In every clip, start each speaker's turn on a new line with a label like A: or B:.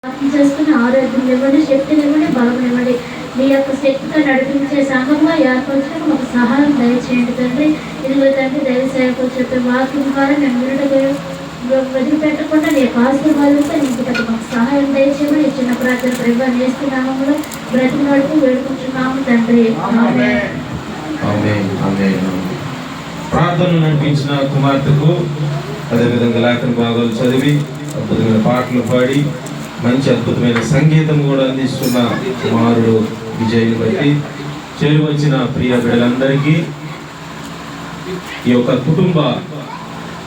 A: చేసుకుని ఆరోగ్యం ఇవ్వండి, శక్తిని ఇవ్వండి, బలం ఇవ్వండి. మీ యొక్క శక్తితో నడిపించే సంఘంలో ఏర్పరచడం ఒక సహాయం దయచేయండి తండ్రి. ఇదిగో తండ్రి దైవ సేవకులు చెప్పే వాక్యం ద్వారా మేము వదిలిపెట్టకుండా నీ యొక్క ఆశీర్వాదంతో ఇంకొకటి మాకు సహాయం దయచేయమని ఈ చిన్న ప్రార్థన ప్రభావం వేస్తున్నాము. బ్రతిమాడుతూ వేడుకుంటున్నాము తండ్రి.
B: ప్రార్థనలు నడిపించిన కుమార్తెకు అదేవిధంగా లేఖన భాగాలు చదివి అద్భుతమైన పాటలు పాడి మంచి అద్భుతమైన సంగీతం కూడా అందిస్తున్న కుమారుడు విజయ్ని బట్టి చేరువచ్చిన ప్రియ బిడ్డలందరికీ ఈ యొక్క కుటుంబ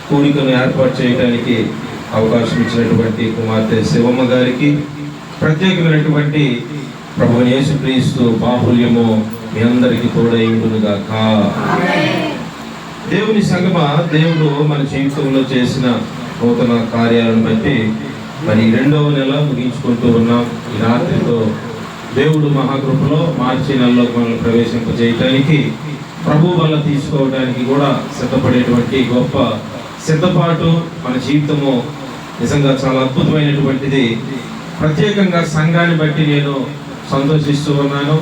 B: కూడికను ఏర్పాటు చేయడానికి అవకాశం ఇచ్చినటువంటి కుమార్తె శివమ్మ గారికి ప్రత్యేకమైనటువంటి ప్రభువు యేసుక్రీస్తు బాహుల్యము మీ అందరికీ తోడై ఉండునుగాక. దేవుని సంగమా, దేవుడు మన జీవితంలో చేసిన నూతన కార్యాలను బట్టి మరి 2వ నెల ముగించుకుంటూ ఉన్నాం. ఈ రాత్రితో దేవుడు మహాకృపలో మార్చి నెలలో మనల్ని ప్రవేశింపజేయటానికి ప్రభు వల్ల తీసుకోవడానికి కూడా సిద్ధపడేటువంటి గొప్ప సిద్ధపాటు మన జీవితము నిజంగా చాలా అద్భుతమైనటువంటిది. ప్రత్యేకంగా సంఘాన్ని బట్టి నేను సంతోషిస్తూ ఉన్నాను.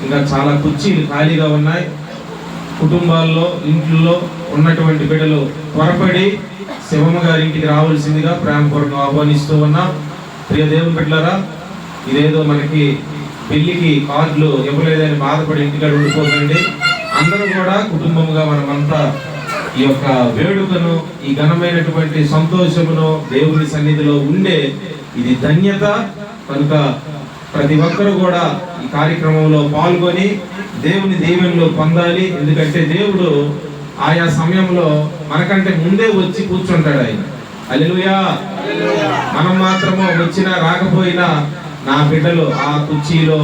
B: ఇంకా చాలా కుర్చీలు ఖాళీగా ఉన్నాయి. కుటుంబాల్లో ఇంట్లో ఉన్నటువంటి బిడ్డలు త్వరపడి శివమ్మ గారి ఇంటికి రావాల్సిందిగా ప్రేమపూర్వకంగా ఆహ్వానిస్తూ ఉన్నాం. ప్రియ దేవుని బిడ్డలారా, ఇదేదో మనకి పెళ్లికి కార్డులు ఇవ్వలేదని బాధపడి ఇంటికాడ ఉండిపోకండి. అందరూ కూడా కుటుంబంగా మనమంతా ఈ యొక్క వేడుకను, ఈ ఘనమైనటువంటి సంతోషమును దేవుని సన్నిధిలో ఉండే ఇది ధన్యత కనుక ప్రతి ఒక్కరు కూడా ఈ కార్యక్రమంలో పాల్గొని దేవుని దీవెనలు పొందాలి. ఎందుకంటే దేవుడు ఆయా సమయంలో మనకంటే ముందే వచ్చి కూర్చుంటాడు. ఆయన హల్లెలూయా. మనం మాత్రము వచ్చినా రాకపోయినా నా బిడ్డలు ఆ కుర్చీలో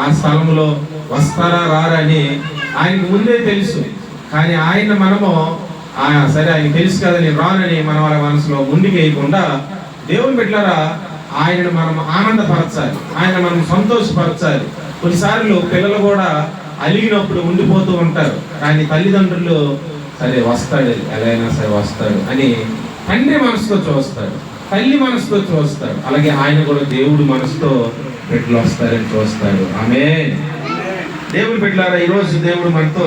B: ఆ స్థలంలో వస్తారా రారా అని ఆయనకు ముందే తెలుసు. కానీ ఆయన మనము సరే ఆయన తెలుసు కదా నేను రానని మన వాళ్ళ మనసులో ముందుకు వేయకుండా దేవుని బిడ్డలారా ఆయనను మనం ఆనందపరచాలి, ఆయన మనం సంతోషపరచాలి. కొన్నిసార్లు పిల్లలు కూడా అలిగినప్పుడు ఉండిపోతూ ఉంటారు. కానీ తల్లిదండ్రులు సరే వస్తాడు, ఎలా అయినా సరే వస్తాడు అని తండ్రి మనసుతో చూస్తాడు, తల్లి మనసుతో చూస్తాడు. అలాగే ఆయన కూడా దేవుడు మనసుతో బిడ్డలు వస్తారని చూస్తాడు. ఆమేన్. దేవుని బిడ్డలారా, ఈరోజు దేవుడు మనతో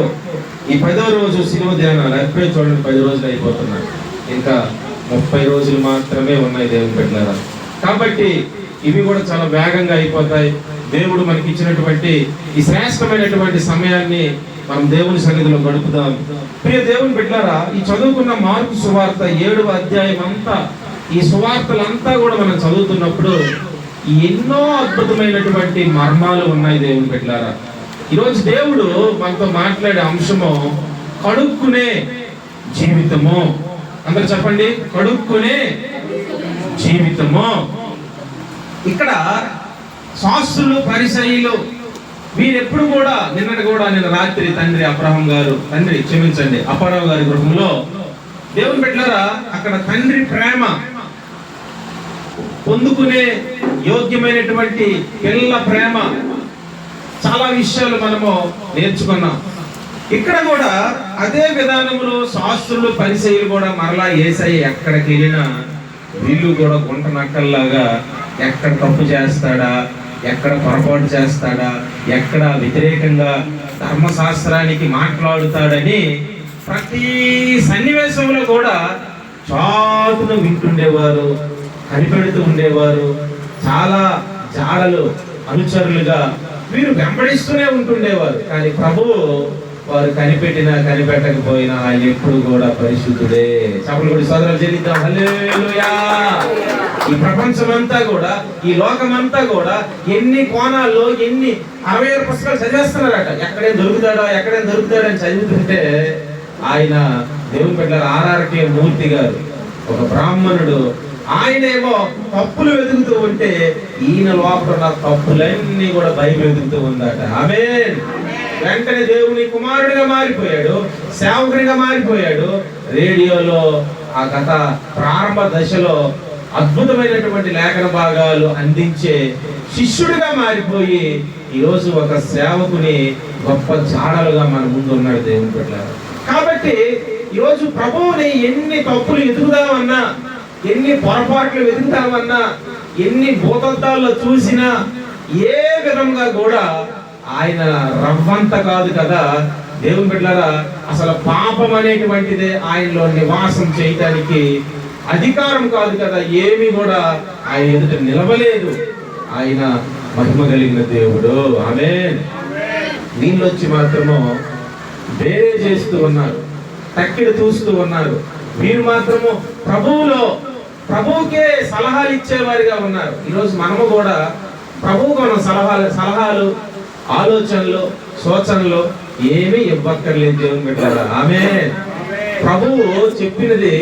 B: ఈ 10వ రోజు శిలువ ధ్యానాలు అప్పుడే చూడండి 10 రోజులు అయిపోతున్నాయి. ఇంకా 30 రోజులు మాత్రమే ఉన్నాయి దేవుని బిడ్డలారా. కాబట్టి ఇవి కూడా చాలా వేగంగా అయిపోతాయి. దేవుడు మనకి ఇచ్చినటువంటి ఈ శ్రేష్టమైనటువంటి సమయాన్ని మనం దేవుని సన్నిధిలో గడుపుదాం. ప్రియ దేవుని బిడ్డలారా, ఈ చదువుకున్న మార్కు సువార్త 7వ అధ్యాయం అంతా, ఈ సువార్తలంతా కూడా మనం చదువుతున్నప్పుడు ఎన్నో అద్భుతమైనటువంటి మర్మాలు ఉన్నాయి దేవుని బిడ్డలారా. ఈరోజు దేవుడు మనతో మాట్లాడే అంశము కడుక్కునే జీవితము. అందరూ చెప్పండి, కడుక్కునే జీవితము. ఇక్కడ శాస్త్రులు పరిసయ్యులు వీరెప్పుడు కూడా నిన్న రాత్రి అబ్రహాం గారి గృహంలో దేవుని బిడ్డలారా, అక్కడ తండ్రి ప్రేమ పొందుకునే యోగ్యమైనటువంటి పిల్ల ప్రేమ చాలా విషయాలు మనము నేర్చుకున్నాం. ఇక్కడ కూడా అదే విధానంలో శాస్త్రులు పరిసయ్యులు కూడా మరలా యేసయ్య ఎక్కడికి వెళ్ళినా వీళ్ళు కూడా గుంట నక్కల్లాగా ఎక్కడ తప్పు చేస్తాడా, ఎక్కడ పొరపాటు చేస్తాడా, ఎక్కడ వ్యతిరేకంగా ధర్మశాస్త్రానికి మాట్లాడుతాడని ప్రతి సన్నివేశంలో కూడా చాటును వింటుండేవారు, కనిపెడుతూ ఉండేవారు. చాలా జాడలు అనుచరులుగా వీరు వెంబడిస్తూనే ఉంటుండేవారు. కానీ ప్రభువు వారు కనిపెట్టినా కనిపెట్టకపోయినా ఆయన ఎప్పుడు కూడా పరిశుద్ధుడే. చప్పట్లు కొట్టి స్తోత్రాలు చెల్లిద్దాం. హల్లెలూయా. ఈ ప్రపంచమంతా కూడా, ఈ లోకమంతా కూడా ఎన్ని కోణాల్లో ఎన్ని 66 పుస్తకాలు చదివేస్తున్నారట. ఎక్కడేం దొరుకుతాడని చదువుతుంటే ఆయన దేవుని బిడ్డ ఆర్ఆర్కే మూర్తి గారు ఒక బ్రాహ్మణుడు, ఆయనేమో తప్పులు వెతుకుతూ ఉంటే ఈయన లోపల తప్పులన్నీ కూడా బైబిల్ వెతుకుతూ ఉందట. ఆమేన్. వెంటనే దేవుని కుమారుడిగా మారిపోయాడు, సేవకుడిగా మారిపోయాడు. రేడియోలో ఆ కథ ప్రారంభ దశలో అద్భుతమైనటువంటి లేఖన భాగాలు అందించే శిష్యుడిగా మారిపోయి ఈరోజు ఒక సేవకుని గొప్ప జాడలుగా మన ముందు ఉన్నాడు దేవుని బిడ్డలారా. కాబట్టి ఈరోజు ప్రభువుని ఎన్ని తప్పులు ఎదుగుదామన్నా ఎన్ని పొరపాట్లు వెతుకుతామన్నా, ఎన్ని భూతద్దాల్లో చూసినా ఏ విధంగా కూడా ఆయన రవ్వంత కాదు కదా. దేవుని బిడ్డలారా, అసలు పాపం అనేటువంటిదే ఆయనలో నివాసం చేయటానికి అధికారం కాదు కదా. ఏమీ కూడా ఆయన ఎదుట నిలవలేదు. ఆయన మహిమ కలిగిన దేవుడు. ఆమేన్. వీళ్ళొచ్చి మాత్రము వేరే చేస్తూ ఉన్నారు, తక్కిడి చూస్తూ ఉన్నారు. వీరు మాత్రము ప్రభువుకే సలహాలు ఇచ్చేవారిగా ఉన్నారు. ఈరోజు మనము కూడా ప్రభువుకు మనం సలహాలు, ఆలోచనలు, సూచనలు ఏమీ ఇవ్వక్కర్లేదు. దేవుని బిడ్డలారా, ఆమేన్. ప్రభువు చెప్పినది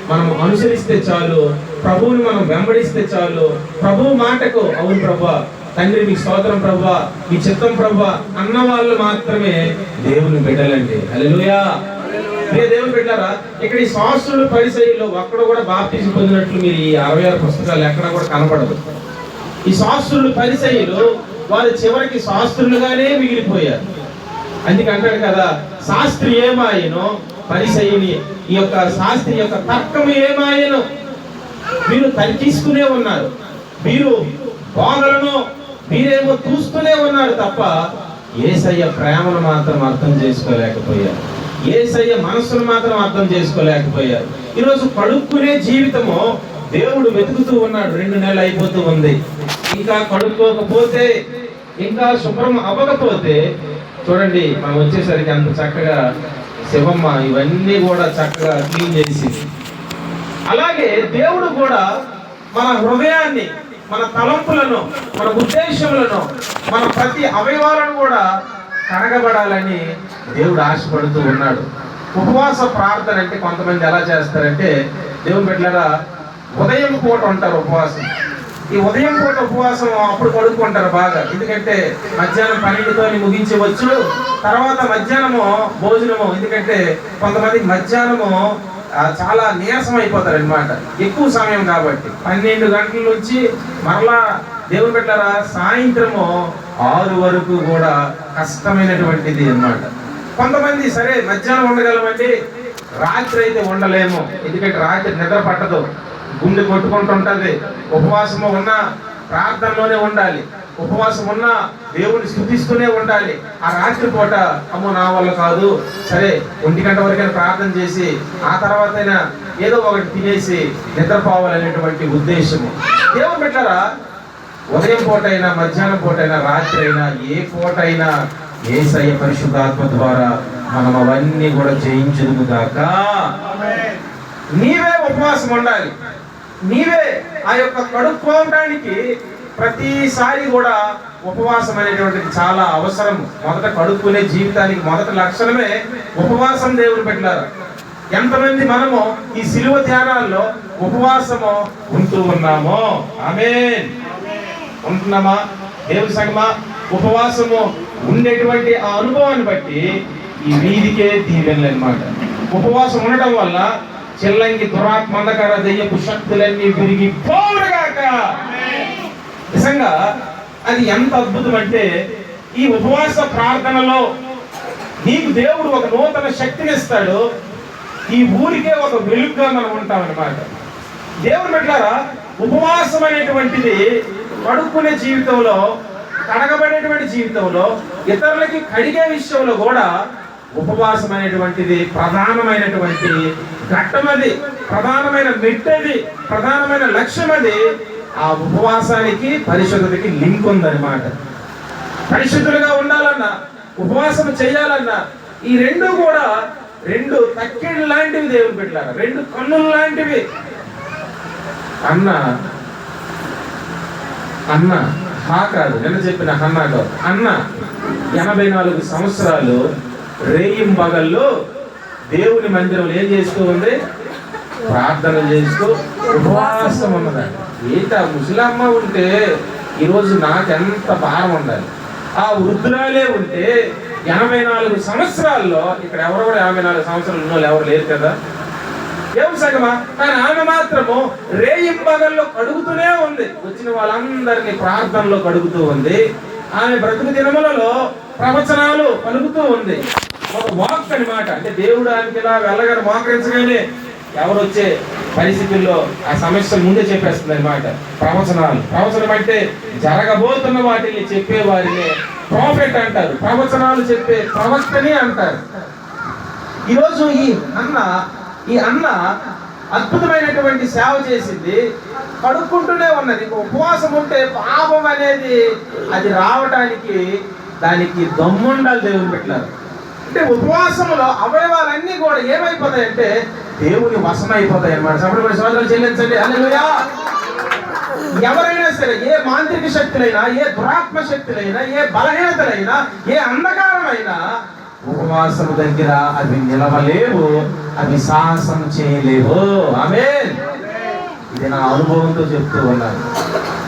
B: మనం అనుసరిస్తే చాలు, ప్రభువుని మనం వెంబడిస్తే చాలు. ప్రభువు మాటకు అవును ప్రభువా, తండ్రి మీకు స్తోత్రం ప్రభువా, మీ చిత్తం ప్రభువా అన్న వాళ్ళు మాత్రమే దేవుని బిడ్డలండి. హల్లెలూయా. దేవుని బిడ్డలారా, ఇక్కడ ఈ శాస్త్రులు పరిసయ్యులు ఒక్కడ కూడా బాప్తిజం పొందినట్లు మీరు ఈ 66 పుస్తకాలు ఎక్కడ కూడా కనపడదు. ఈ శాస్త్రులు పరిసయ్యులు వారు చివరికి శాస్త్రులుగానే మిగిలిపోయారు. అందుకంటాడు కదా, శాస్త్రి ఏమాయనో పరిసయ్యుని ఈ యొక్క శాస్త్రి యొక్క తర్కము ఏమాయనో. మీరు తర్కిస్తూనే ఉన్నారు, మీరు బోధలను మీరేమో చూస్తూనే ఉన్నారు తప్ప యేసయ్య ప్రేమను మాత్రం అర్థం చేసుకోలేకపోయారు. యేసయ్య మనస్సును మాత్రం అర్థం చేసుకోలేకపోయారు. ఈరోజు కడుక్కునే జీవితము దేవుడు వెతుకుతూ ఉన్నాడు. 2 నెలలు అయిపోతూ ఉంది, ఇంకా కడుక్కోకపోతే, ఇంకా శుభ్రం అవ్వకపోతే, చూడండి మనం వచ్చేసరికి అంత చక్కగా శివమ్మ ఇవన్నీ కూడా చక్కగా క్లీన్ చేసింది. అలాగే దేవుడు కూడా మన హృదయాన్ని, మన తలంపులను, మన ఉద్దేశములను, మన ప్రతి అవయవాలను కూడా కడగబడాలని దేవుడు ఆశపడుతూ ఉన్నాడు. ఉపవాస ప్రార్థన అంటే కొంతమంది ఎలా చేస్తారంటే, దేవుని బిడ్డలారా, ఉదయం పూట ఉంటారు ఉపవాసం. ఈ ఉదయం పూట ఉపవాసం అప్పుడు కడుక్కుంటారు బాగా. ఎందుకంటే మధ్యాహ్నం 12తో ముగించవచ్చు, తర్వాత మధ్యాహ్నము భోజనము. ఎందుకంటే కొంతమందికి మధ్యాహ్నము చాలా నీరసం అయిపోతారు అనమాట, ఎక్కువ సమయం కాబట్టి. 12 గంటల నుంచి మరలా దేవుని బిడ్డలారా సాయంత్రము 6 వరకు కూడా కష్టమైనటువంటిది అన్నమాట. కొంతమంది సరే మధ్యాహ్నం ఉండగలమండి, రాత్రి అయితే ఉండలేము. ఎందుకంటే రాత్రి నిద్ర పట్టదు, గుండె కొట్టుకుంటుంటది. ఉపవాసము ఉన్నా ప్రార్థనలోనే ఉండాలి, ఉపవాసం ఉన్నా దేవుని స్తుతిస్తూనే ఉండాలి. ఆ రాత్రి పూట అమ్మో నా వల్ల కాదు, సరే 1 గంట వరకైనా ప్రార్థన చేసి ఆ తర్వాతైనా ఏదో ఒకటి తినేసి నిద్రపోవాలనేటువంటి ఉద్దేశము. దేవుని బిడ్డలారా, ఉదయం పూట అయినా, మధ్యాహ్నం పూట అయినా, రాత్రి అయినా, ఏ పూట అయినా యేసయ్య పరిశుద్ధాత్మ ద్వారా మనం అవన్నీ కూడా జయించుదుము గాక. నీవే ఉపవాసం ఉండాలి, నీవే ఆ యొక్క కడుక్కోవడానికి ప్రతిసారి కూడా ఉపవాసం అనేటువంటిది చాలా అవసరం. మొదట కడుక్కునే జీవితానికి మొదటి లక్షణమే ఉపవాసం. దేవుని బిడ్డలారా, ఎంతమంది మనము ఈ సిలువ ధ్యానాల్లో ఉపవాసము ఉంటూ ఉన్నామో? ఆమేన్. ఉంటున్నామా? దేవుని సంగమా, ఉపవాసము ఉండేటువంటి ఆ అనుభవాన్ని బట్టి ఈ వీధికే దీవెనలు అన్నమాట. ఉపవాసం ఉండటం వల్ల చెల్లంగి దురాత్మ అంధకార దెయ్యపు శక్తులన్నీ విరిగి పోవుగాక. నిజంగా అది ఎంత అద్భుతం అంటే, ఈ ఉపవాస ప్రార్థనలో నీకు దేవుడు ఒక నూతన శక్తిని ఇస్తాడు. ఈ ఊరికే ఒక వెలుగుగా మనం ఉంటాం అన్నమాట. దేవుని బిడ్డలారా, ఉపవాసం అనేటువంటిది కడుక్కునే జీవితంలో, కడగబడేటువంటి జీవితంలో, ఇతరులకి కడిగే విషయంలో కూడా ఉపవాసం అనేటువంటిది ప్రధానమైనటువంటి ఘట్టమది, ప్రధానమైన మెట్టది, ప్రధానమైన లక్ష్యం అది. ఆ ఉపవాసానికి పరిశుద్ధతకి లింక్ ఉందన్నమాట. పరిశుద్ధులుగా ఉండాలన్నా, ఉపవాసం చేయాలన్నా, ఈ రెండు కూడా 2 తక్కిళ్ళు లాంటివి. దేవుని బిడ్డలారా, 2 కన్నులు లాంటివి. అన్న హా కాదు, నిన్న చెప్పిన హన్నా కాదు, అన్న 84 సంవత్సరాలు రేయింబగల్లో దేవుని మందిరంలో ఏం చేస్తూ ఉంది? ప్రార్థన చేస్తూ ఉపవాసం ఉన్నదండి. ఏంటి ఆ ముసలమ్మ ఉంటే ఈరోజు నాకెంత భారం ఉండాలి. ఆ వృద్ధురాలే ఉంటే 84 సంవత్సరాల్లో, ఇక్కడ ఎవరు కూడా 84 సంవత్సరాలు ఉన్న వాళ్ళు ఎవరు లేరు కదా. ఏం సగమా? కానీ ఆమె మాత్రము రేయింబగల్లో కడుగుతూనే ఉంది, వచ్చిన వాళ్ళందరినీ ప్రార్థనలో కడుగుతూ ఉంది. ఆమె బ్రతుకు దినములలో ప్రవచనాలు పలుకుతూ ఉంది. ఒక వాక్ అన్నమాట. అంటే దేవుడు ఆమెకి ఇలా వెళ్ళగానే మోకరించగానే ఎవరు వచ్చే పరిస్థితుల్లో ఆ సమస్య ముందే చెప్పేస్తుంది అనమాట. ప్రవచనం అంటే జరగబోతున్న వాటిని చెప్పే వారిని ప్రాఫెట్ అంటారు. ప్రవచనాలు చెప్పే ప్రవక్తని అంటారు. ఈరోజు ఈ అన్న అద్భుతమైనటువంటి సేవ చేసింది, కడుక్కుంటూనే ఉన్నది. ఉపవాసం ఉంటే పాపం అనేది అది రావడానికి దానికి దమ్ముండాలి దేవుని పెట్టారు. అంటే ఉపవాసంలో అవయవాలన్నీ కూడా ఏమైపోతాయంటే దేవుని వశమైపోతాయి అన్నమాట. సభ్యులు సోదరులు చెల్లించండి. హల్లెలూయా. ఎవరైనా సరే, ఏ మాంత్రిక శక్తులైనా, ఏ దురాత్మ శక్తులైనా, ఏ బలహీనతలైనా, ఏ అంధకారమైనా ఉపవాసము దగ్గర అవి నిలవలేవు, అవి సాహసం చేయలేవు. ఆమేన్. ఇది నా అనుభవంతో చెప్తూ ఉన్నాను.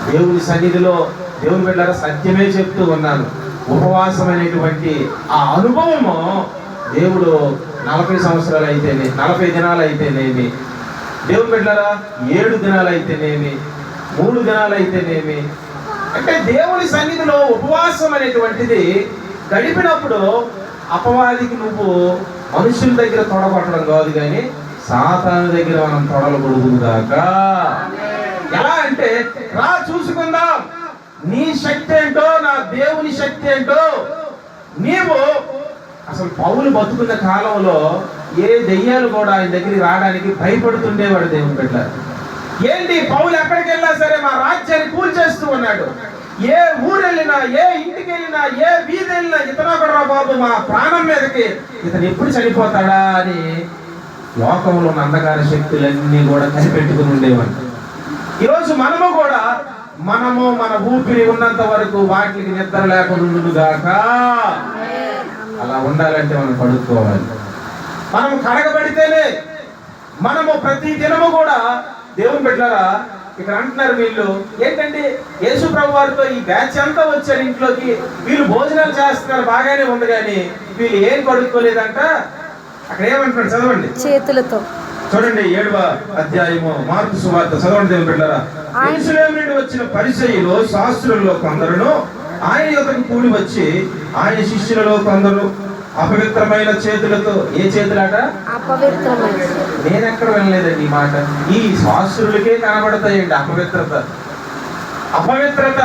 B: దేవుని సన్నిధిలో దేవుని బిడ్డలారా సత్యమే చెప్తూ ఉన్నాను. ఉపవాసం అనేటువంటి ఆ అనుభవము దేవుడు 40 సంవత్సరాలు అయితేనే, 40 దినాలు అయితేనేమి, దేవుని బిడ్డలారా 7 దినాలు అయితేనేమి, 3 దినాలు అయితేనేమి, అంటే దేవుని సన్నిధిలో ఉపవాసం అనేటువంటిది గడిపినప్పుడు అపవాదికి నువ్వు మనుషుల దగ్గర తొడగొట్టడం కాదు, కానీ సాతాను దగ్గర మనం తొడలకూడదు కాక. ఎలా అంటే, రా చూసుకుందాం నీ శక్తి ఏంటో, నా దేవుని శక్తి ఏంటో. నీవు అసలు పౌలు బతుకున్న కాలంలో ఏ దెయ్యాలు కూడా ఆయన దగ్గరికి రావడానికి భయపడుతుండేవాడు దేవుని బిడ్డ. ఏంటి, పౌలు ఎక్కడికి వెళ్ళినా సరే మా రాజ్యాన్ని కూల్చేస్తూ ఉన్నాడు. ఏ ఊరు వెళ్ళినా, ఏ ఇంటికి వెళ్ళినా, ఏ వీధి వెళ్ళినా ఇతను కూడా బాబు మా ప్రాణం మీదకి ఇతను ఎప్పుడు చనిపోతాడా అని లోకంలో ఉన్న అంధకార శక్తులన్నీ కూడా కనిపెట్టుకుని ఉండేవాడు. ఈరోజు మనము మన ఊపిరి ఉన్నంత వరకు వాటికి నిద్ర లేకుండాగాక. అలా ఉండాలంటే మనం పడుకోవాలి. మనం కడగబడితేనే మనము ప్రతి దినము కూడా దేవుని బిడ్డలారా ఇక్కడ అంటున్నారు వీళ్ళు ఏంటంటే, యేసు ప్రభు వారితో ఈ బ్యాచ్ అంతా వచ్చారు ఇంట్లోకి, వీళ్ళు భోజనాలు చేస్తున్నారు బాగానే ఉంది, కానీ వీళ్ళు ఏం కడుక్కోలేదంట. అక్కడ ఏమంటున్నాడు చదవండి, చేతులతో. చూడండి 7వ అధ్యాయము మార్కు సువార్త చదవండి దేవుని బిడ్డలారా. యెరూషలేము నుండి వచ్చిన పరిసయ్యులు శాస్త్రులలో కొందరును ఆయన యొద్దకు కూడి వచ్చి ఆయన శిష్యులలో కొందరు అపవిత్రమైన చేతులతో, ఏ చేతులాట? అపవిత్రమైన. నేను ఎక్కడ వినలేదండి ఈ మాట. ఈ శాస్త్రులకే కనబడతాయండి అపవిత్రత.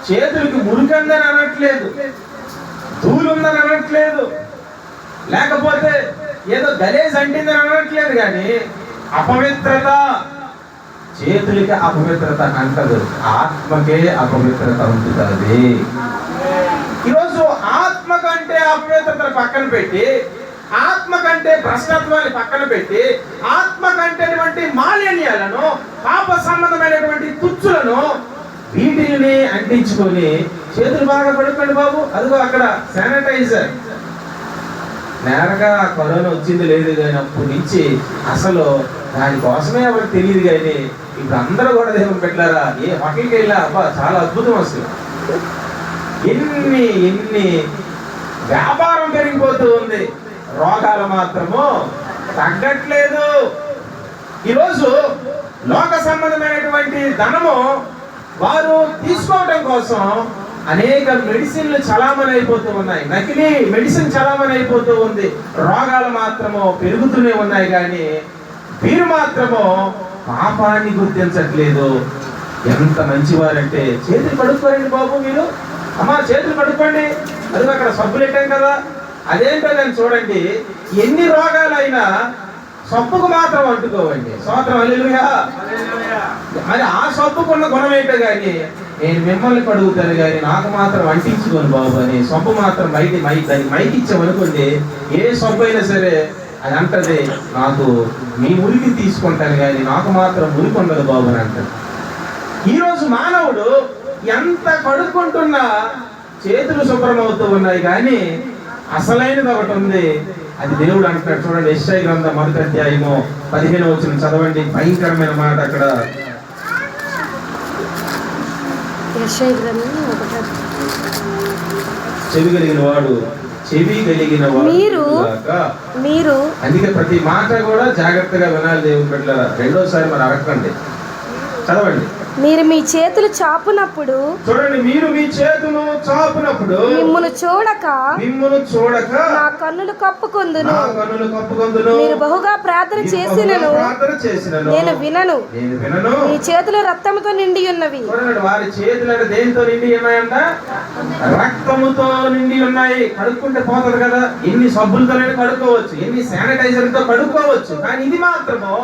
B: చేతులకి మురికందని అనట్లేదు, ధూళుందని అనట్లేదు, లేకపోతే ఏదో గలేజ్ అంటిందని అనట్లేదు, కానీ అపవిత్రత. చేతులకి అపవిత్రత అంటదు, ఆత్మకే అపవిత్రత ఉంటుంది. ఈరోజు ఆత్మ కంటే అపవిత్రతను పక్కన పెట్టి, ఆత్మ కంటే భ్రష్టత్వాన్ని పక్కన పెట్టి, ఆత్మ కంటేటువంటి మాలిన్యాలను, పాప సంబంధమైనటువంటి తుచ్చులను, వీటిని అంటించుకొని చేతులు బాగా పడుకోండి బాబు. అదిగో అక్కడ శానిటైజర్. నేరగా కరోనా వచ్చింది లేదు, కానీ అప్పటి నుంచి అసలు దానికోసమే ఎవరికి తెలియదు, కానీ ఇప్పుడు అందరూ కూడా దేవుని పెట్టారా. ఏ హోటల్కి వెళ్ళా అబ్బా చాలా అద్భుతం. అసలు ఎన్ని వ్యాపారం పెరిగిపోతూ ఉంది, రోగాలు మాత్రము తగ్గట్లేదు. ఈరోజు లోక సంబంధమైనటువంటి ధనము వారు తీసుకోవడం కోసం అనేక మెడిసిన్లు చలామణి అయిపోతూ ఉన్నాయి, నకిలీ మెడిసిన్ చలామణి అయిపోతూ ఉంది. రోగాలు మాత్రము పెరుగుతూనే ఉన్నాయి, కానీ వీరు మాత్రము పాపాన్ని గుర్తించట్లేదు. ఎంత మంచివారంటే, చేతులు కడుక్కోరండి బాబు మీరు, అమ్మా చేతులు కడుక్కోండి. అది అక్కడ సబ్బులు పెట్టాం కదా, అదేంటో నేను చూడండి. ఎన్ని రోగాలైనా సబ్బుకు మాత్రం అంటుకోవండి. స్తోత్రం హల్లెలూయా. మరి ఆ సబ్బుకున్న గుణం ఏంటో, కానీ నేను మిమ్మల్ని కడుగుతాను కానీ నాకు మాత్రం అంటించుకోను బాబు అని సబ్బు మాత్రం దానికి మైకి ఇచ్చామనుకోండి, ఏ సబ్బు అయినా సరే అది అంటది, నాకు మీ మురికి తీసుకుంటాను కానీ నాకు మాత్రం మురికి ఉండదు బాబు అని అంటాడు. ఈరోజు మానవుడు ఎంత కడుక్కుంటున్నా చేతులు శుభ్రమవుతూ ఉన్నాయి, కానీ అసలైనది ఒకటి ఉంది, అది దేవుడు అంటున్నాడు. చూడండి యెషయా గ్రంథం 1వ అధ్యాయము 15వ వచనం చదవండి. భయంకరమైన మాట అక్కడ. చెవి కలిగిన వాడు మీరు అందుకే ప్రతి మాట కూడా జాగ్రత్తగా వినాలి దేవుని బిడ్డలారా. రెండోసారి మరి అడగండి, చదవండి.
C: మీరు మీ చేతులు చాపునప్పుడు,
B: చూడండి, మీరు మీ చేతులు చాపునప్పుడు
C: మిమ్మును చూడక
B: నా
C: కన్నులు కప్పుకొందును.
B: కప్పుకొందును.
C: మీరు బహుగా ప్రార్థన చేసినను నేను వినను. మీ చేతులు రక్తముతో నిండి ఉన్నవి.
B: చూడండి, వారి చేతులు దేనితో నిండి ఉన్నాయంట? రక్తముతో నిండి ఉన్నాయి. కడుక్కుంటే పోతుంది కదా, ఎన్ని సబ్బులతోనే కడుక్కోవచ్చు, ఎన్ని శానిటైజర్తో కడుక్కోవచ్చు, కానీ ఇది మాత్రము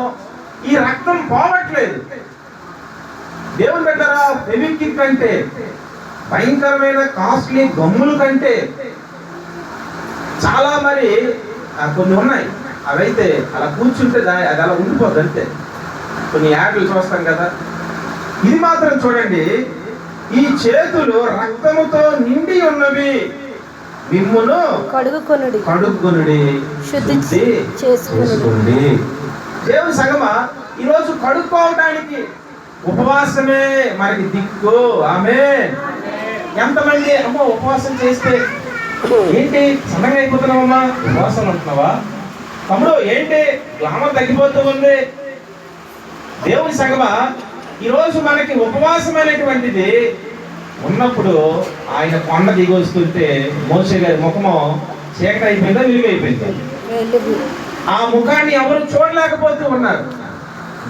B: ఈ రక్తం పోవట్లేదు. దేవుని బిడ్డలారా, ఫెవిక్విక్ కంటే, భయంకరమైన కాస్ట్లీ గమ్ముల కంటే చాలా మరి కొన్ని ఉన్నాయి. అవైతే అలా కూర్చుంటే అది అలా ఉండిపోద్ది అంతే. కొన్ని యాడ్లు చూస్తాం కదా. ఇది మాత్రం చూడండి, ఈ చేతులు రక్తముతో నిండి ఉన్నవి, మిమ్మును కడుక్కొనుడి, శుద్ధి చేసుకోండి. దేవుని సంగమా, ఈరోజు కడుక్కోవడానికి ఉపవాసమే మనకి దిక్కు. ఆమేన్. ఎంతమంది అమ్మో ఉపవాసం చేస్తే ఏంటి సన్నగా అయిపోతున్నావమ్మా, ఉపవాసం ఉంటున్నావా? తమ్ముడు ఏంటి గ్లామర్ తగ్గిపోతూ ఉంది? దేవుని సంగమా, ఈరోజు మనకి ఉపవాసం అనేటువంటిది ఉన్నప్పుడు ఆయన కొండ దిగి వస్తుంటే మోషే గారి ముఖము చీకటి అయిపోయిందా, వెలుగైపోయిందా? ఆ ముఖాన్ని ఎవరు చూడలేకపోతూ ఉన్నారు.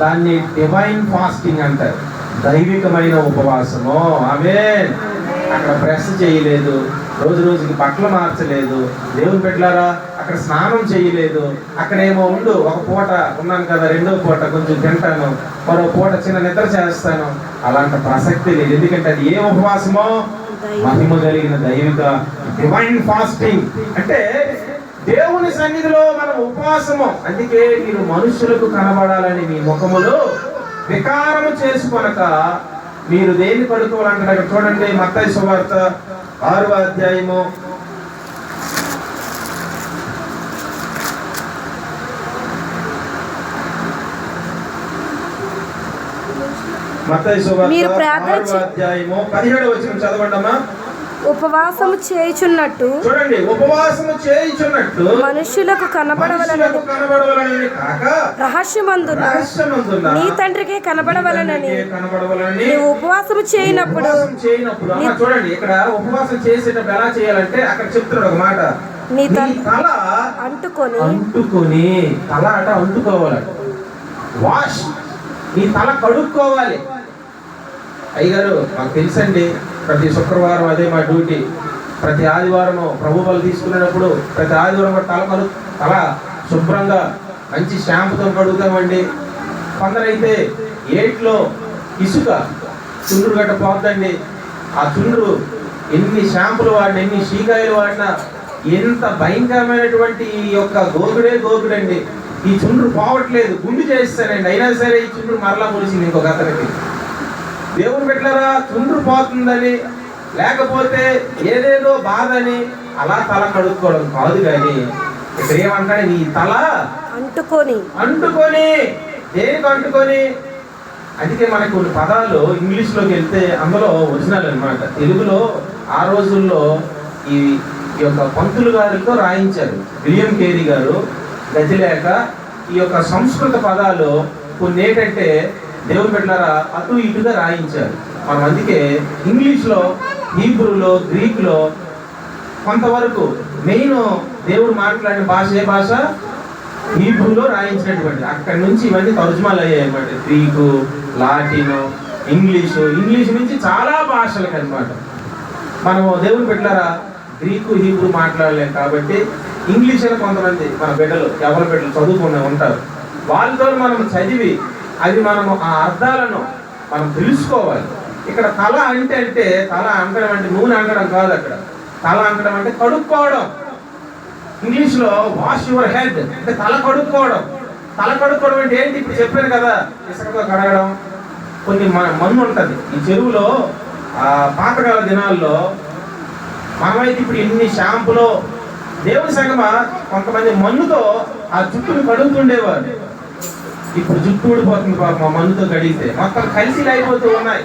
B: దాన్ని డివైన్ ఫాస్టింగ్ అంటారు, దైవికమైన ఉపవాసము. ఆమేన్. అక్కడ బ్రష్ చేయలేదు, రోజు రోజుకి బట్టలు మార్చలేదు. దేవుని బిడ్డలారా, అక్కడ స్నానం చేయలేదు. అక్కడేమో ఉండు, ఒక పూట ఉన్నాను కదా, రెండో పూట కొంచెం తింటాను, మరో పూట చిన్న నిద్ర చేస్తాను, అలాంటి ప్రసక్తి లేదు. ఎందుకంటే అది ఏ ఉపవాసమో? మహిమ కలిగిన దైవిక డివైన్ ఫాస్టింగ్. అంటే దేవుని సన్నిధిలో మనం ఉపవాసము. అందుకే మీరు మనుషులకు కనబడాలని మీ ముఖములో వికారము చేసుకొనక మీరు దేన్ని పడుకోవాలంటే అక్కడ చూడండి, మత్తయి సువార్త 6వ అధ్యాయము 17వ వచనం చదవండి అమ్మా.
C: ఉపవాసము చేయుచున్నట్టు,
B: చూడండి, ఉపవాసము చేయుచున్నట్టు
C: మనుషులకు కనబడవలనని కాక రహస్యమందున నీ తండ్రికి కనబడవలనని నీవు ఉపవాసము చేయనప్పుడు.
B: చూడండి, ఇక్కడ ఉపవాసం చేసేటప్పుడు ఎలా చేయాలంటే అక్కడ చెప్తున్నాడు ఒక మాట, నీ తల అంటుకొని తల అట అంటుకోవాలి, వాష్, నీ తల కడుక్కోవాలి. అయ్యగారు మాకు తెలుసండి, ప్రతి శుక్రవారం అదే మా డ్యూటీ. ప్రతి ఆదివారం ప్రభు బలి తీసుకునేటప్పుడు ప్రతి ఆదివారం తల శుభ్రంగా మంచి షాంపుతో కడుగుతామండి. కొందరైతే ఏట్లో ఇసుక చుండ్రు గట్ట పోద్దండి. ఆ చుండ్రు ఎన్ని షాంపులు వాడినా, ఎన్ని షీకాయలు వాడినా, ఎంత భయంకరమైనటువంటి ఈ యొక్క గోగుడండి. ఈ చుండ్రు పోవట్లేదు, గుండు చేస్తానండి, అయినా సరే ఈ చుండ్రు మరలా మురిసింది ఇంకొక అతనికి. దేవుని బిడ్డలారా, చుండ్రు పోతుందని లేకపోతే ఏదేదో బాధని అలా తల కడుక్కోవడం కాదు. కానీ ఇక్కడ ఏమంటాడు, నీ తల అంటుకొని దేనికి అంటుకొని. అందుకే మనకు కొన్ని పదాలు ఇంగ్లీష్లోకి వెళ్తే అందులో ఒరిజినల్ అన్నమాట. తెలుగులో ఆ రోజుల్లో ఈ యొక్క పంతులు గారితో రాయించారు, విలియం కేరీ గారు. గతి లేక ఈ యొక్క సంస్కృత పదాలు కొన్ని ఏంటంటే దేవుని బిడ్డలారా అటు ఇటుగా రాయించారు. మనం అందుకే ఇంగ్లీష్లో, హీబ్రూలో, గ్రీక్లో కొంతవరకు మెయిన్ దేవుడు మాట్లాడిన భాష ఏ భాష? హీబ్రూలో రాయించినటువంటి. అక్కడి నుంచి ఇవన్నీ తర్జుమాలు అయ్యాయి అన్నమాట. గ్రీకు, లాటిన్, ఇంగ్లీష్ నుంచి చాలా భాషలకు అన్నమాట. మనము దేవుని బిడ్డలారా గ్రీకు, హీబ్రూ మాట్లాడలేం కాబట్టి ఇంగ్లీష్ అని కొంతమంది మన బిడ్డలు, ఎవరి బిడ్డలు చదువుకునే ఉంటారు. వాళ్ళతో మనం చదివి అది మనము ఆ అర్థాలను మనం తెలుసుకోవాలి. ఇక్కడ తల అంటే తల అంటడం అంటే నూనె అంటడం కాదు. అక్కడ తల అంటడం అంటే కడుక్కోవడం. ఇంగ్లీష్లో వాష్ యువర్ హెడ్ అంటే తల కడుక్కోవడం. తల కడుక్కోవడం అంటే ఏంటి? ఇప్పుడు చెప్పాను కదా, ఇసుకతో కడగడం. కొన్ని మన్ను ఉంటుంది ఈ చెరువులో. పాతకాల దినాల్లో మనమైతే ఇప్పుడు ఇన్ని షాంపులో దేవుని సంగమా కొంతమంది మన్నుతో ఆ జుట్టును కడుగుతుండేవారు. ఇప్పుడు జుట్టు ఊడిపోతుంది పాపం, మా మన్నుతో కడిగితే మొత్తం కలిసిలు అయిపోతూ ఉన్నాయి,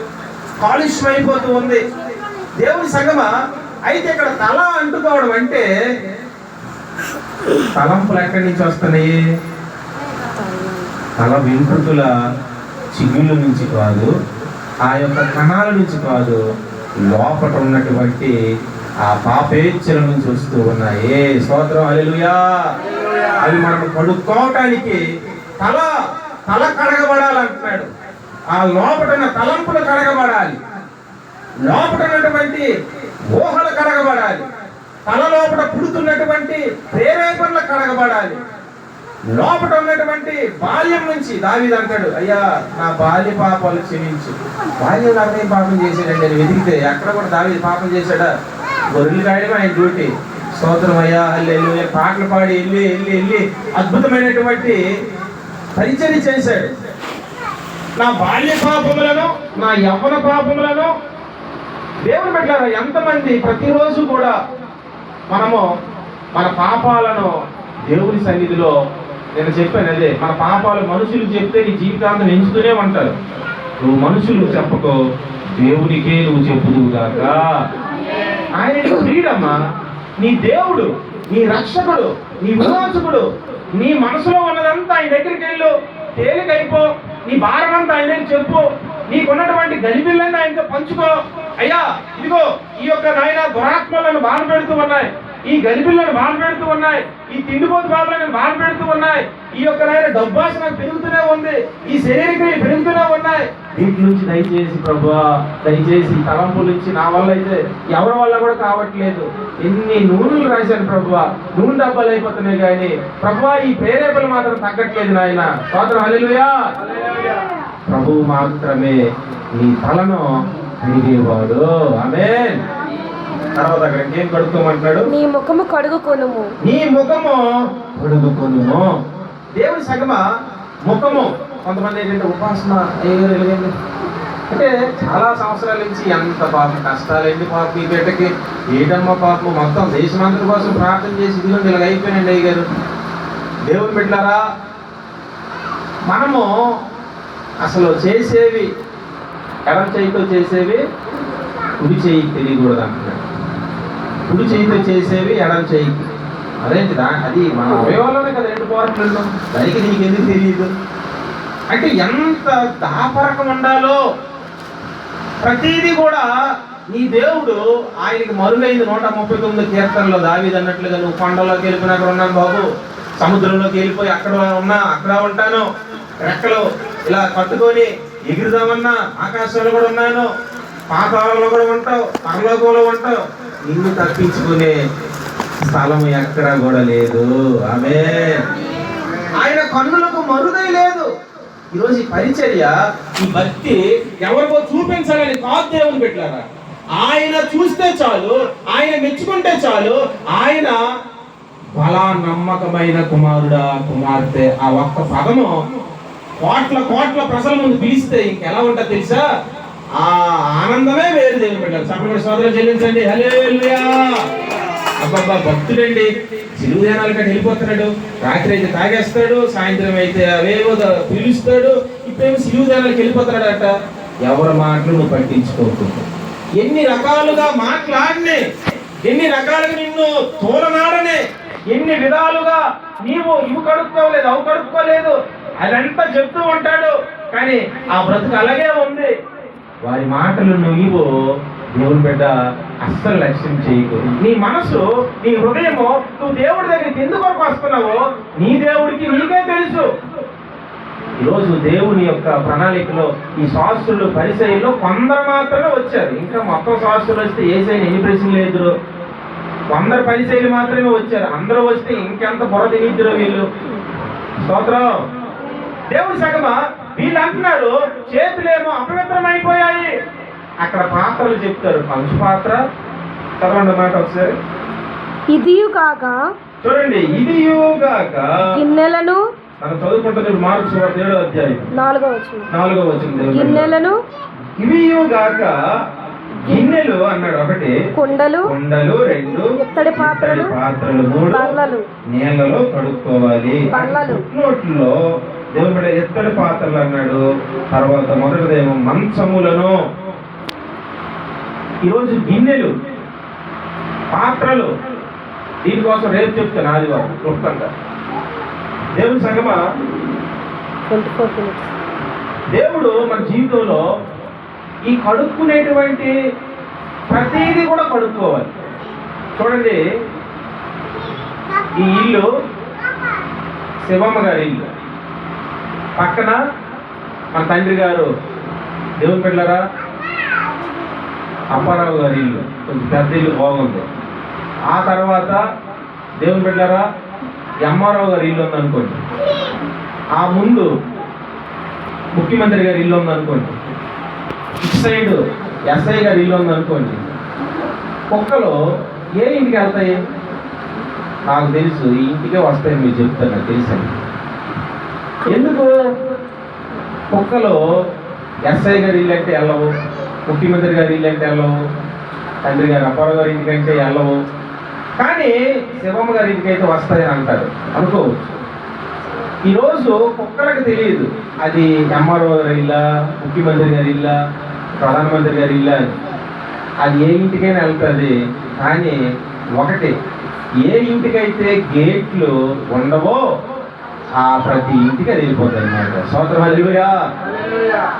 B: కాలుష్యం అయిపోతూ ఉంది. దేవుని సంగమా అయితే ఇక్కడ తల అంటుకోవడం అంటే తలంపులు ఎక్కడి నుంచి వస్తున్నాయి? తల వెంట్రుకల చిగుళ్ళ నుంచి కాదు, ఆ యొక్క కణాల నుంచి కాదు, లోపట ఉన్నటువంటి ఆ పాపేచ్ఛల నుంచి వస్తూ ఉన్నాయి. స్తోత్రం, హల్లెలూయా. అవి మనం కడుక్కోవటానికి తల కడగబడాలంటున్నాడు. ఆ లోపట ఉన్న తలంపులు కడగబడాలి, లోపట ఉన్నటువంటి ఊహలు కడగబడాలి, తల లోపల పుడుతున్నటువంటి ప్రేరేపణలు కడగబడాలి, లోపల ఉన్నటువంటి బాల్యం నుంచి. దావీదు అంటాడు, అయ్యా నా బాల్య పాపాలు క్షమించు. బాల్యం అర్థం పాపం చేశాడండి అని వెతికితే ఎక్కడ కూడా దావీదు పాపం చేశాడా? గొర్రెలు కాయడమే ఆయన డ్యూటీ. స్తోత్రం అయ్యా, హల్లెలూయా, పాటలు పాడి వెళ్ళి వెళ్ళి వెళ్ళి అద్భుతమైనటువంటి పరిచర్య చేశాడు. నా బాల్య పాపములను, నా యవ్వన పాపములను దేవుని బిడ్డలారా, ఎంతమంది ప్రతిరోజు కూడా మనము మన పాపాలను దేవుని సన్నిధిలో, నేను చెప్పాను అదే, మన పాపాలు మనుషులు చెప్తే నీ జీవితాంతం ఎంచుతూనే ఉంటారు. నువ్వు మనుషులు చెప్పకో, దేవునికే నువ్వు చెప్పుదువుగాక. ఆయన ఫ్రీడమ్మా, నీ దేవుడు, నీ రక్షకుడు, నీ విమోచకుడు. నీ మనసులో ఉన్నదంతా ఆయన దగ్గరికి వెళ్ళు, తేలికైపో. నీ భారమంతా ఆయన దగ్గర చెప్పు, నీకున్నటువంటి గలిబిళ్ళని ఆయనతో పంచుకో. అయ్యా ఇదిగో ఈ యొక్క నాయన దురాత్మలను బాధ పెడుతూ ఉన్నాయి, ఈ గలిబిళ్ళను బాధ పెడుతూ ఉన్నాయి, ఈ తిండిపోతు బాధలను బాధ పెడుతూ ఉన్నాయి, ఈ యొక్క నాయన డబ్బాస నాకు పెరుగుతూనే ఉంది, ఈ శరీరక్రియలు పెరుగుతూనే ఉన్నాయి. వీటి నుంచి దయచేసి ప్రభువా, దయచేసి తలంపుల నుంచి నా వల్ల అయితే ఎవరి వల్ల కూడా కావట్లేదు. ఎన్ని నూనెలు రాశాను ప్రభువా, నూనె డబ్బాలు అయిపోతున్నాయి కానీ ప్రభువా ఈ ప్రేరేపణలు మాత్రం తగ్గట్లేదు నాయన. స్తోత్రం, హల్లెలూయా. ప్రభువు మాత్రమే నీ తలను తిరిగేవాడు. ఆమేన్. తర్వాత అక్కడ ఏం కడుక్కోమంటాడు? నీ ముఖము కడుగుకొనుము, నీ ముఖము కడుగుకొనుము. దేవుని సగమ ముఖము. కొంతమంది ఏంటంటే ఉపాసన ఎలాగండి అంటే చాలా సంవత్సరాల నుంచి ఎంత పాపం కష్టాలు, ఎన్ని పాపం ఈ బిడ్డకి ఏటమ్మ పాపం, మొత్తం దేశమంతటి కోసం ప్రార్థన చేసి ఇదిగోండి ఇలాగ అయిపోయినండి అయ్యగారు. దేవుని బిడ్డలారా, మనము అసలు చేసేవి ఎడం చేయితో చేసేవి కుడి చేయికి తెలియకూడదు అంటున్నాడు. కుడి చేయితో చేసేవి ఎడం చేయికి. అదేంటి అది మన అవయవాల్లోనే కదా రెండు పార్టీలు, దానికి నీకు ఎందుకు తెలియదు అంటే ఎంత దాపరకం ఉండాలో. ప్రతిదీ కూడా నీ దేవుడు ఆయనకి మరుగైంది. 139 కీర్తనలో దావీదు అన్నట్లుగా, నువ్వు కొండలోకి వెళ్ళిపోయిన అక్కడ ఉన్నాను బాబు, సముద్రంలోకి వెళ్ళిపోయి అక్కడ ఉన్నా అక్కడ ఉంటాను, రెక్కలు ఇలా పట్టుకొని ఎగురుదామన్నా ఆకాశంలో కూడా ఉన్నాను, పాతాళంలో కూడా ఉంటావు, పరలోకంలో ఉంటావు. నిన్ను తప్పించుకునే స్థలం ఎక్కడా కూడా లేదు. ఆమేన్. ఆయన కన్నులకు మరుగై లేదు. ఈరోజు ఈ పరిచర్య, ఈ భక్తి ఎవరికో చూపించాలని కాదు దేవుని పెట్టారా. ఆయన చూస్తే చాలు, ఆయన మెచ్చుకుంటే చాలు. ఆయన బలా నమ్మకమైన కుమారుడా కుమార్తె, ఆ ఒక్క పదము కోట్ల కోట్ల ప్రజల ముందు పిలిస్తే ఇంకెలా ఉంటుంది తెలుసా? ఆ ఆనందమే వేరు. దేవుని పెట్టారు. సపరేట్ సోదరులు చెల్లించండి, హల్లెలూయా. అబ్బబ్బా, భక్తుడండి, సిలువ ధ్యానాలకి వెళ్ళిపోతున్నాడు. రాత్రి అయితే తాగేస్తాడు, సాయంత్రం అయితే అవేవో పిలుస్తాడు, ఇప్పుడేమో సిలువ ధ్యానాలకు వెళ్ళిపోతున్నాడు అట. ఎవరి మాటలు నువ్వు పట్టించుకోకు. ఎన్ని రకాలుగా మాట్లాడినే, ఎన్ని రకాలుగా నిన్ను తోలనాడనే, ఎన్ని విధాలుగా నీవు ఇవి కడుక్కోలేదు, అవి కడుక్కోలేదు, అదంతా చెప్తూ ఉంటాడు. కానీ ఆ బ్రతుకు అలాగే ఉంది. వారి మాటలు నువ్వు దేవుని బిడ్డ అస్సలు లక్ష్యం చేయకు. నీ మనసు, నీ హృదయము, నువ్వు దేవుడి దగ్గరికి ఎందుకు వస్తున్నావో నీ దేవుడికి నీకే తెలుసు. ఈరోజు దేవుని యొక్క ప్రణాళికలో ఈ శాస్త్రులు పరిచయంలో కొందరు మాత్రమే వచ్చారు. ఇంకా మొత్తం శాస్త్రులు వస్తే ఏసైనా ఎన్ని ప్రశ్నలు ఎదురు, కొందరు పరిచయాలు మాత్రమే వచ్చారు. అందరూ వస్తే ఇంకెంత బుర్ర తినిద్దురో వీళ్ళు. స్తోత్రం. దేవుని సగమ వీళ్ళు అంటున్నారు చేతులేమో అపవిత్రమైపోయాయి. అక్కడ పాత్రలు చెప్తారు. పంచు పాత్ర చదవండి మాట ఒకసారి. ఇదియు కాక చూడండి, ఇదియు కాక గిన్నెలను, మనం చదువుకుంటుంది మార్కు సువార్త 7వ అధ్యాయం 4వ వచనం. గిన్నెలను, ఇవియు గాక గిన్నెలు అన్నాడు ఒకటి, కుండలు 2, ఇత్తడి పాత్రలు 3, బల్లలు నీళ్ళలో కడుక్కోవాలి. బల్లలు నోట్లో దేవుడు ఇత్తడి పాత్రలు అన్నాడు. తర్వాత మొదటిదేమో మంచములను. ఈరోజు గిన్నెలు, పాత్రలు, దీనికోసం రేపు చెప్తాను ఆదివారం క్లుప్తంగా. దేవుని సంగమా,
C: 24 minutes.
B: దేవుడు మన జీవితంలో ఈ కడుక్కునేటువంటి ప్రతిదీ కూడా కడుక్కోవాలి. చూడండి, ఈ ఇల్లు శివమ్మ గారి ఇల్లు, పక్కన మన తండ్రి గారు దేవుని బిడ్డలారా అప్పారావు గారి ఇల్లు, కొంచెం పెద్ద ఇల్లు, బాగుంది. ఆ తర్వాత దేవుని బిడ్డలారా ఎంఆర్ఓ గారి ఇల్లు ఉందనుకోండి, ఆ ముందు ముఖ్యమంత్రి గారి ఇల్లు ఉందనుకోండి, ఇటు సైడ్ ఎస్ఐ గారి ఇల్లు ఉందనుకోండి. కుక్కలు ఏ ఇంటికి వెళ్తాయి? నాకు తెలుసు, ఈ ఇంటికే వస్తాయి. మీరు చెప్తారు, నాకు తెలుసు. ఎందుకు కుక్కలు ఎస్ఐ గారి ఇల్లు అంటే వెళ్ళవు, ముఖ్యమంత్రి గారి ఇల్లు అంటే వెళ్ళవు, తండ్రి గారు అప్పారావు గారి ఇంటికి అంటే వెళ్ళవు, కానీ శివమ్మ గారి ఇంటికి అయితే వస్తాయని అంటారు. అనుకోవచ్చు. ఈరోజు కుక్కలకు తెలియదు అది ఎంఆర్ఓ గారి ఇల్లా, ముఖ్యమంత్రి గారి ఇల్లా, ప్రధానమంత్రి గారి ఇల్లా అని. అది ఏ ఇంటికైనా వెళ్తుంది. కానీ ఒకటి, ఏ ఇంటికైతే గేట్లు ఉండవో ఆ ప్రతి ఇంటికి అది వెళ్ళిపోతుంది అన్నమాట. స్తోత్రం హల్లెలూయా.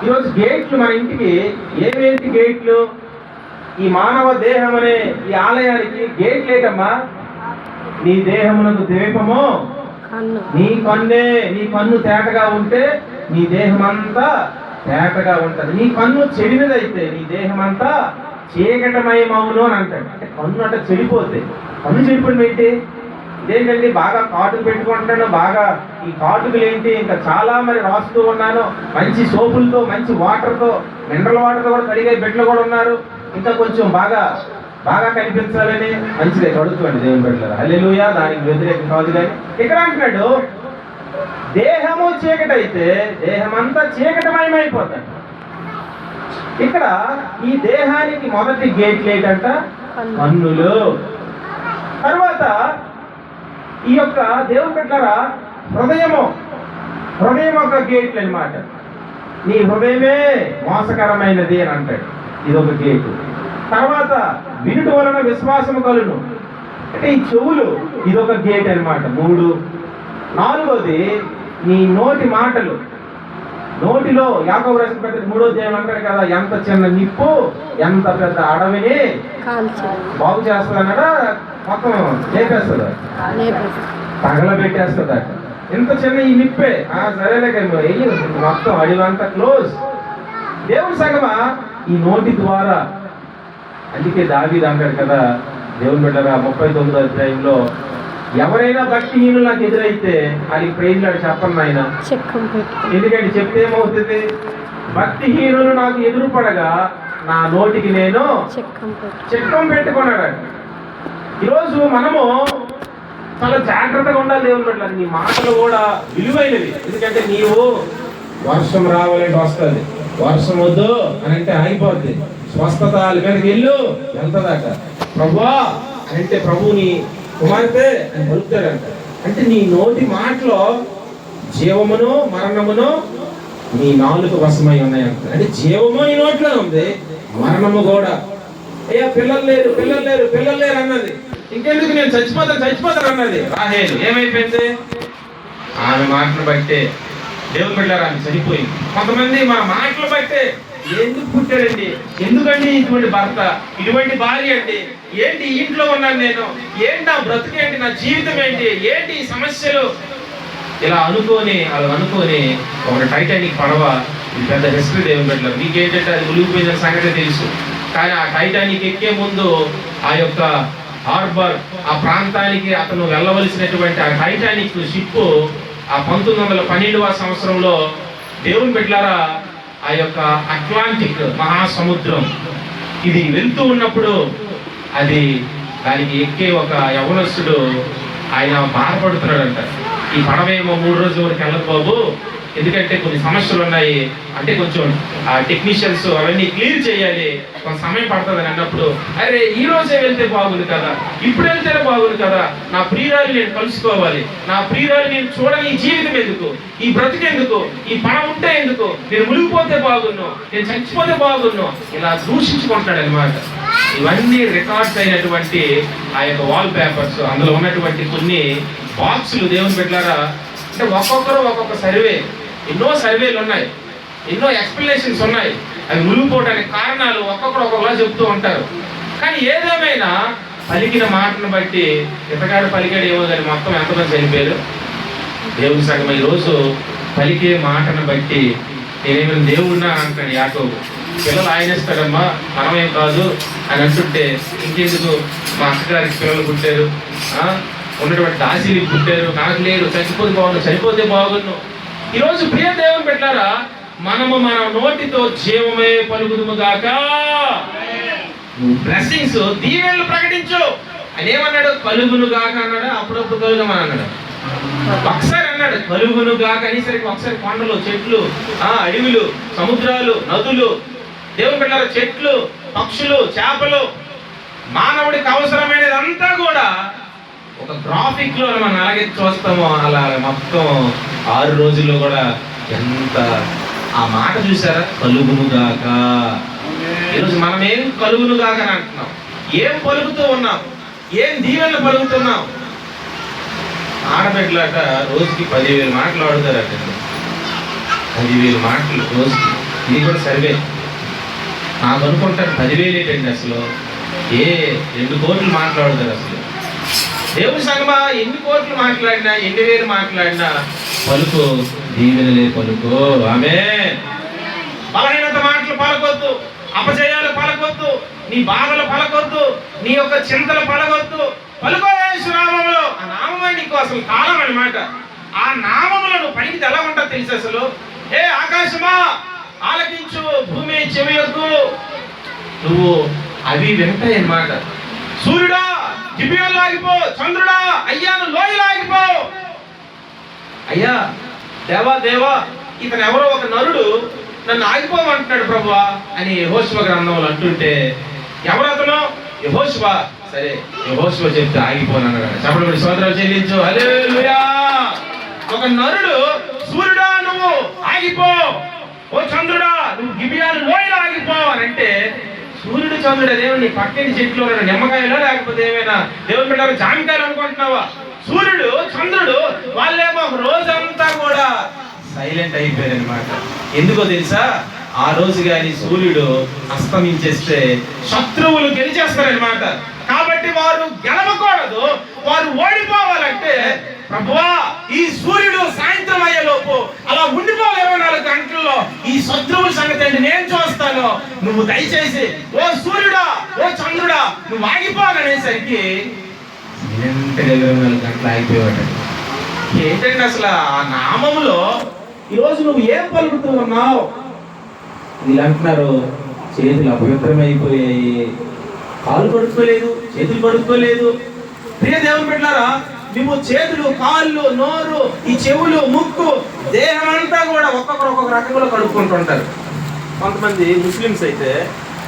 B: ఈరోజు గేట్లు మన ఇంటికి ఏమేంటి గేట్లు? ఈ మానవ దేహం అనే ఈ ఆలయానికి గేట్లు ఏంటమ్మా? నీ దేహమునకు దీపము నీ కన్నే. నీ కన్ను తేటగా ఉంటే నీ దేహం అంతా తేటగా ఉంటుంది. నీ కన్ను చెడినదైతే నీ దేహం అంతా చీకటమయమవును అని అంటాడు. అంటే కన్ను అంటే చెడిపోతే, కన్ను చెడిపోవడం ఏంటి? ఇదేంటండి బాగా కాటుకు పెట్టుకుంటున్నాను, బాగా ఈ కాటుకులు ఏంటి ఇంకా చాలా మరి రాస్తూ ఉన్నాను, మంచి సోపులతో మంచి వాటర్తో మినరల్ వాటర్తో కూడా కడిగే బిడ్డలు కూడా ఉన్నారు, ఇంకా కొంచెం బాగా బాగా కనిపించాలని మంచిగా కడుగుతుంది దేవుని బిడ్డలారా. హల్లెలూయా. దానికి వ్యతిరేకం కాదు. కానీ ఇక్కడ అంటున్నాడు, దేహము చీకటైతే దేహమంతా చీకటమయమైపోతాడు. ఇక్కడ ఈ దేహానికి మొదటి గేట్లు ఏంటంట? కన్నులు. తర్వాత ఈ యొక్క దేవుని బిడ్డలారా హృదయం ఒక గేట్లు అన్నమాట. నీ హృదయమే మోసకరమైనది అని అంటాడు, ఇదొక గేటు. తర్వాత వినుట వలన విశ్వాసము కలును, అంటే ఈ చెవులు, ఇదొక గేట్ అన్నమాట. 3. 4వది నీ నోటి మాటలు. నోటిలో యాకోబు రాసిన పత్రిక 3వ అధ్యాయం అంటారు కదా, ఎంత చిన్న నిప్పు ఎంత పెద్ద అడవిని బాగు చేస్తుంది అన్నాడా, మొత్తం చేపేస్తుంది, తగలబెట్టేస్తుంది. ఎంత చిన్న ఈ నిప్పే, సరేలే కానీ మొత్తం అడివంతా క్లోజ్. దేవుని సంగమా ఈ నోటి ద్వారా. అందుకే దావీదు అంటాడు కదా దేవుని బిడ్డలారా 39వ అధ్యాయంలో, ఎవరైనా భక్తిహీనులు నాకు ఎదురైతే అది ప్రైజ్లాడు చెప్పను ఆయన. ఎందుకంటే చెప్తే ఏమవుతుంది? భక్తిహీనులు నాకు ఎదురు పడగా నా నోటికి నేను చెక్కం పెట్టుకున్నాడు. ఈరోజు మనము చాలా జాగ్రత్తగా ఉండాలి దేవుని బిడ్డలారా. నీ మాటలు కూడా విలువైనవి. ఎందుకంటే నీవు వర్షం రావాలంటే వస్తుంది, వర్షం వద్దు అని అంటే ఆగిపోద్ది. స్వస్థత మీదకి వెళ్తుందట. ప్రభువా అని అంటే ప్రభుని కుమార్తె అని పలుకుతాడంట. అంటే నీ నోటి మాటలో జీవమును మరణమును నీ నాలుక వశమై ఉన్నాయంట. అంటే జీవము నీ నోట్లో ఉంది, మరణము కూడా. అయ్యా పిల్లలు లేరు అన్నది. ఇంకెందుకు నేను చచ్చిపోతాను అన్నది రాహేలు. ఏమైపోయింది? ఆమె మాటను బట్టే దేవుని బిడ్డలారా ఆమె చనిపోయింది. కొంతమంది మన మాటలు బట్టే ఎందుకు పుట్టారండి, ఎందుకండి ఇటువంటి భర్త, ఇటువంటి భార్య అండి, ఏంటి ఇంట్లో ఉన్నాను నేను, ఏంటి నా బ్రతుకేంటి, నా జీవితం ఏంటి ఈ సమస్యలు, ఇలా అనుకోని ఒక టైటానిక్ పడవ, ఇది పెద్ద హిస్టరీ దేవుని బిడ్డలారా. మీకేంటంటే అది మునిగిపోయిన సంగతి తెలుసు. కానీ ఆ టైటానిక్ ఎక్కే ముందు ఆ యొక్క హార్బర్, ఆ ప్రాంతానికి అతను వెళ్ళవలసినటువంటి ఆ టైటానిక్ షిప్ ఆ 1912వ సంవత్సరంలో దేవుని బిడ్డలారా ఆ యొక్క అట్లాంటిక్ మహాసముద్రం ఇది వెళ్తూ ఉన్నప్పుడు అది దానికి ఎక్కే ఒక యవనస్తుడు ఆయన బాధపడుతున్నాడంట. ఈ పడవేమో 3 రోజుల వరకు వెళ్ళదు బాబు, ఎందుకంటే కొన్ని సమస్యలు ఉన్నాయి, అంటే కొంచెం ఆ టెక్నీషియన్స్ అవన్నీ క్లియర్ చేయాలి, కొంత సమయం పడుతుంది అని అన్నప్పుడు, అరే ఈ రోజే వెళ్తే బాగుంది కదా, ఇప్పుడు వెళ్తేనే బాగుంది కదా, నా ప్రియురాలు నేను కలుసుకోవాలి, నా ప్రియురాలు నేను చూడని ఈ జీవితం ఎందుకు, ఈ బ్రతికెందుకు, ఈ పణ ఉంటే ఎందుకు, నేను మునిగిపోతే బాగున్నాను, నేను చచ్చిపోతే బాగున్నాను, ఇలా దూషించుకుంటాడు అనమాట. ఇవన్నీ రికార్డ్స్ అయినటువంటి ఆ యొక్క వాల్ పేపర్స్, అందులో ఉన్నటువంటి కొన్ని బాక్సులు దేవుని బిడ్డలారా. అంటే ఒక్కొక్కరు ఒక్కొక్క సర్వే, ఎన్నో సర్వేలు ఉన్నాయి, ఎన్నో ఎక్స్ప్లెనేషన్స్ ఉన్నాయి. అవి మునిగిపోవడానికి కారణాలు ఒక్కొక్కరు ఒక్కొక్కలా చెప్తూ ఉంటారు. కానీ ఏదేమైనా పలికిన మాటను బట్టి ఇతగాడు పలికాడు ఏమో కానీ మొత్తం ఎంతమంది చనిపోయారు? దేవుడి సగం ఈరోజు పలికే మాటను బట్టి నేనేమైనా దేవుడినా అంటాడు యాకోబు. పిల్లలు ఆయనేస్తాడమ్మా, మనమేం కాదు అని అంటుంటే ఇంకెందుకు మా అక్కగారికి పిల్లలు పుట్టారు, ఉన్నటువంటి దాసీలకు పుట్టారు, నాకు లేరు, చనిపోతే బాగున్ను. ఈరోజు ప్రియ దేవుని పెట్టారా, మనము మన నోటితో జీవమే పలుకుదుము గాక. నువ్వు బ్లెస్సింగ్స్ దీవెనలు ప్రకటించు అని ఏమన్నాడు? కలుగును గాక అన్నాడు. అప్పుడప్పుడు కలుగమని అన్నాడు. ఒకసారి అన్నాడు కలుగును గాక అనేసరికి ఒకసారి కొండలు, చెట్లు, అడవులు, సముద్రాలు, నదులు, దేవుని పెట్టారు చెట్లు, పక్షులు, చేపలు, మానవుడికి అవసరమైనది అంతా కూడా ఒక గ్రాఫిక్ లో మనం అలాగే చూస్తామో అలా మొత్తం 6 రోజుల్లో కూడా ఎంత ఆ మాట చూసారా? కలుగునుగాక. ఈరోజు మనం ఏం కలుగునుగాక అని అంటున్నాం? ఏం పలుకుతూ ఉన్నాం? ఏం దీవెనలు పలుకుతున్నాం? ఆడబిడ్డలాట రోజుకి 10,000 మాటలు ఆడుతారట. 10,000 మాటలు రోజుకి. ఇది కూడా సర్వే. నాకు అనుకుంటారు 10,000 ఏంటండి అసలు? 2 కోట్లు మాట్లాడుతారు అసలు. దేవుడి సంగమా ఎన్ని కోట్లు మాట్లాడినా, ఎన్ని వేలు మాట్లాడినా పలుకు దీవెనలే పలుకు. ఆమేన్. బలహీనత మాటలు పలకొద్దు, అపజయాలు పలకొద్దు, నీ బాధలు పలకొద్దు, నీ యొక్క చింతలు పలకొద్దు. పలుకో యేసు నామములో. ఆ నామమే నీకు అసలు కాలం అన్నమాట. ఆ నామములో నువ్వు పలికితే ఎలా ఉంటా తెలుసు అసలు? ఏ ఆకాశమా ఆలకించు, భూమి చెవియొద్దు, నువ్వు అవి వింటాయి అన్నమాట. సూర్యుడా గిబియోనులో ఆగిపో, చంద్రుడా అయ్యాను లోయలో ఆగిపో. అయ్యా దేవా ఇతను ఎవరో ఒక నరుడు నన్ను ఆగిపోమంటున్నాడు ప్రభువా అని యెహోషువ గ్రంథంలో అంటుంటే, ఎవరు అతను? యెహోషువ. సరే యెహోషువ చెప్తే ఆగిపోనన్నాడు. చెప్పబడి సోదరులు చెల్లించు. హల్లెలూయా. ఒక నరుడు సూర్యుడా నువ్వు ఆగిపో, ఓ చంద్రుడా నువ్వు గిబియోను లోయలో ఆగిపో అని అంటే, సూర్యుడు చంద్రుడు అదేమో నీ పక్కని చెట్లు నిమ్మకాయలో లేకపోతే ఏమైనా దేవుని బిడ్డలు జామకాయలు అనుకుంటున్నావా? సూర్యుడు చంద్రుడు వాళ్ళేమో ఒక రోజంతా కూడా సైలెంట్ అయిపోయారు అనమాట. ఎందుకో తెలుసా? ఆ రోజు కానీ సూర్యుడు అస్తమించేస్తే శత్రువులు గెలిచేస్తారనమాట. కాబట్టి వారు గెలవకూడదు, వారు ఓడిపోవాలంటే ప్రభువా ఈ సూర్యుడు సాయంత్రం అయ్యేలోపు అలా ఉండిపోవాలి 24 గంటల్లో. ఈ శత్రువుల సంగతి ఏంటి నేను చూస్తాను, నువ్వు దయచేసి ఓ సూర్యుడా ఓ చంద్రుడా నువ్వు ఆగిపోవాలనేసరికి 24 గంటలు ఆగిపోయాడు. ఏంటంటే అసలు ఆ నామములో ఈరోజు నువ్వు ఏం పలుకుతూ ఉన్నావు? వీళ్ళు అంటున్నారు చేతులు అపవిత్రమైపోయాయి, కాళ్ళు కడుక్కోలేదు, చేతులు కడుక్కోలేదు. ప్రియ దేవుని బిడ్డలారా, నువ్వు చేతులు, కాళ్ళు, నోరు, ఈ చెవులు, ముక్కు, దేహం అంతా కూడా ఒక్కొక్క రకంలో కడుక్కుంటుంటారు. కొంతమంది ముస్లిమ్స్ అయితే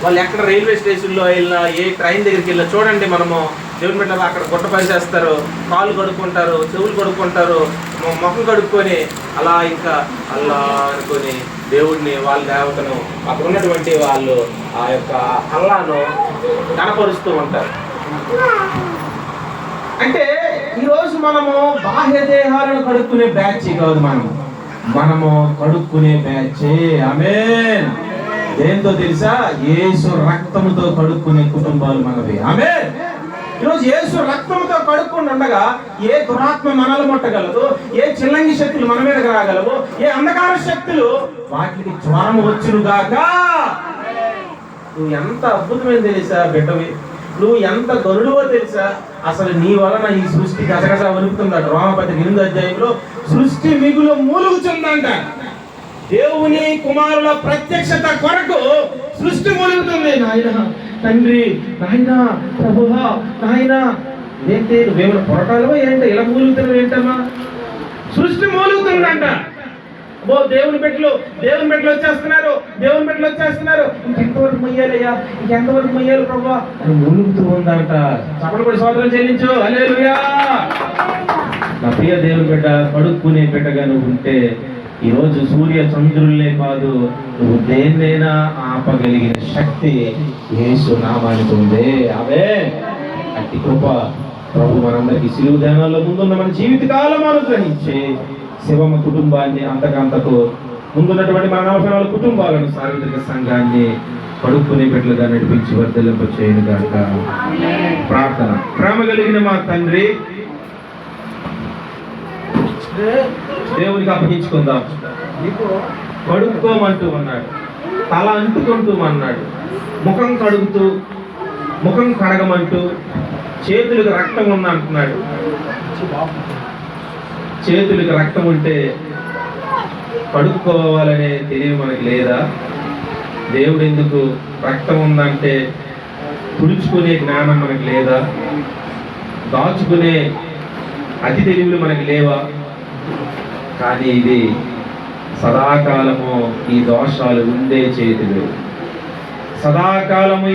B: వాళ్ళు ఎక్కడ రైల్వే స్టేషన్లో వెళ్ళినా, ఏ ట్రైన్ దగ్గరికి వెళ్ళినా చూడండి, మనము దేవుని బిడ్డలు అక్కడ గుట్ట పరిచేస్తారు, కాళ్ళు కడుక్కుంటారు, చెవులు కడుక్కుంటారు, ముఖం కడుక్కొని అలా ఇంకా అల్లా అనుకొని దేవుడిని, వాళ్ళ దేవతను, అక్కడ ఉన్నటువంటి వాళ్ళు ఆ యొక్క అల్లాను కనపరుస్తూ ఉంటారు. అంటే ఈరోజు మనము బాహ్య దేహాలను కడుక్కునే బ్యాచ్ కాదు, మనము కడుక్కునే బ్యాచ్. ఆమేన్. దేంతో తెలుసా? యేసు రక్తముతో కడుక్కునే కుటుంబాలు మనవి. ఆమేన్. ఈరోజు యేసు రక్తముతో కడుక్కొని ఉండగా ఏ దురాత్మ మనల్ని ముట్టగలదు, ఏ చిల్లంగి శక్తులు మన మీదకి రాగలవు, ఏ అంధకార శక్తులు వాటికి జ్వరం వచ్చునుగాక. నువ్వు ఎంత అద్భుతమైన తెలుసా బిడ్డవి, నువ్వు ఎంత గరుడువో తెలుసా? అసలు నీ వలన ఈ సృష్టి గజగజ వణుకుతుందట. రోమపత్రిక 8వ అధ్యాయంలో సృష్టి మిగులు మూలుగుతుందంట. దేవుని కుమారుల ప్రత్యక్షత కొరకు సృష్టి మూలుగుతుంది. నాయన తండ్రి, నాయన ప్రభువా, నాయన ఏంటి నువ్వేమైనా పొరటాలవో ఏంటో ఇలా మూలుగుతున్నావు ఏంటమ్మా? సృష్టి మూలుగుతుందంట. ఓ దేవుని బిడ్డలు వచ్చేస్తున్నారు, దేవుని బిడ్డలు వచ్చేస్తున్నారు, ఇంకెంతవరకు మొయ్యాలయ్యా, ఇంకెంతవరకు మొయ్యాలి ప్రభువా అని మూలుగుతూ ఉందంట. చప్పట్లు కొట్టి సోదరులు చెల్లించు. హల్లెలూయా. నా ప్రియ దేవుని బిడ్డ, కడుక్కునే బిడ్డగా నువ్వు ఉంటే ఈరోజు సూర్య చంద్రులే కాదు, నువ్వు దేన్నైనా ఆపగలిగిన శక్తి యేసు నామానికి ఉంది. ఆమేన్. అట్టి కృప ప్రభు మనందరికీ సిలువ ధ్యానాల్లో ముందున్న మన జీవితకాలం అనుగ్రహించి శివమ్మ కుటుంబాన్ని అంతకంతకు ముందున్నటువంటి మన 44 కుటుంబాలను సార్వత్రిక సంఘాన్ని కడుక్కునే బిడ్డలుగా నడిపించి వర్ధలింప చేయను గాక. ప్రార్థన. ప్రేమ కలిగిన మా తండ్రి, దేవునికి అప్పగించుకుందాం. కడుక్కోమంటూ అన్నాడు, తల అంటుకుంటూ అన్నాడు, ముఖం కడుగుతూ ముఖం కడగమంటూ, చేతులకు రక్తం ఉంది అంటున్నాడు. చేతులకు రక్తం ఉంటే కడుక్కోవాలనే తెలివి మనకి లేదా? దేవుడు ఎందుకు రక్తం ఉందంటే తుడుచుకునే జ్ఞానం మనకి లేదా? దాచుకునే అతి తెలివిలు మనకి లేవా? కానీ ఇది సదాకాలము ఈ దోషాలు ఉండే చేతులు, సదాకాలము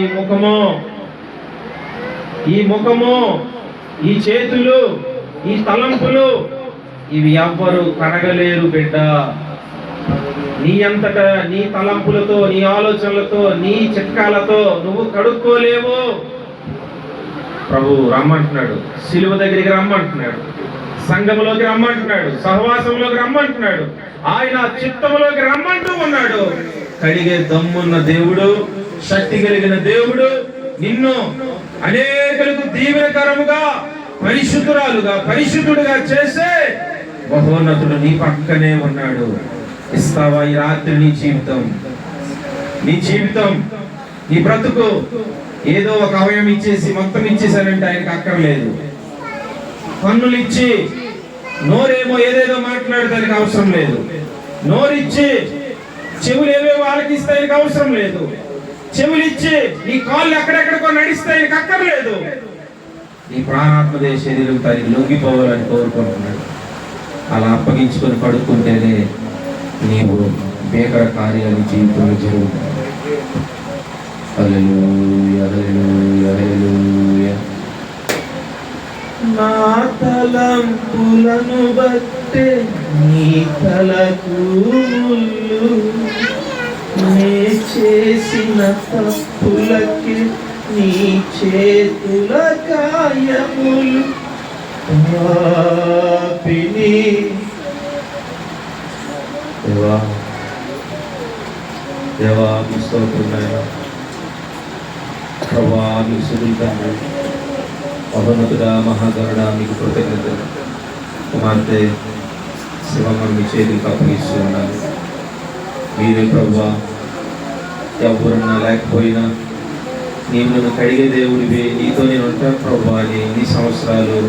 B: ఈ ముఖము ఈ చేతులు ఈ తలంపులు ఇవి ఎవ్వరు కడగలేరు బిడ్డ. నీ అంతటా నీ తలంపులతో, నీ ఆలోచనలతో, నీ చిట్కాలతో నువ్వు కడుక్కోలేవు. ప్రభు రమ్మంటున్నాడు, సిలువ దగ్గరికి రమ్మంటున్నాడు, సంఘములోకి రమ్మంటున్నాడు, సహవాసంలోకి రమ్మంటున్నాడు, ఆయన చిత్తములోకి రమ్మంటూ ఉన్నాడు. కడిగే దమ్మున్న దేవుడు, శక్తి కలిగిన దేవుడు నిన్ను అనేకులకు దీవెనకరముగా, పరిశుద్ధురాలుగా, పరిశుద్ధుడుగా చేసే మహోన్నతుడు నీ పక్కనే ఉన్నాడు. ఇస్తావా ఈ రాత్రి నీ జీవితం నీ బ్రతుకు? ఏదో ఒక అవయం ఇచ్చేసి మొత్తం ఇచ్చేసానంటే ఆయనకు అక్కర్లేదు. కన్నులు ఇచ్చి నోరేమో ఏదేదో మాట్లాడడానికి అవసరం లేదు. నోరిచ్చి చెవులు ఏవేవో ఆలకిస్తే ఆయనకు అవసరం లేదు. చెవులు ఇచ్చి నీ కాళ్ళు ఎక్కడెక్కడికో నడిస్తే ఆయనకు అక్కర్లేదు. నీ ప్రాణాత్మదే శరీరం తనకి లొంగిపోవాలని కోరుకుంటున్నాడు. అలా అప్పగించుకొని కడుక్కుంటేనే నీవు భీకర కార్యాలు జీవితంలో జరుగుతాయి. హల్లెలూయా, హల్లెలూయా, హల్లెలూయా. నా తలంపులను బట్టే నీ తలకు ముళ్ళు, నే చేసిన తప్పులకి నీ చేతుల గాయములు, పాపిని. దేవా మీ స్తోత్రం నాయనా. ప్రభువా మీకు స్తుతులు తండ్రి. మహోన్నతుడా, మహాగణుడా మీకు కృతజ్ఞతలు. కుమార్తె శివమ్మను మీ చేతులకు అప్పగిస్తూ ఉన్నాను. మీరే ప్రభువా, ఎవరున్నా లేకపోయినా నీవు నన్ను కడిగే దేవుడివి, నీతో నేను ఉంటాను ప్రభువా అని ఎన్ని సంవత్సరాలు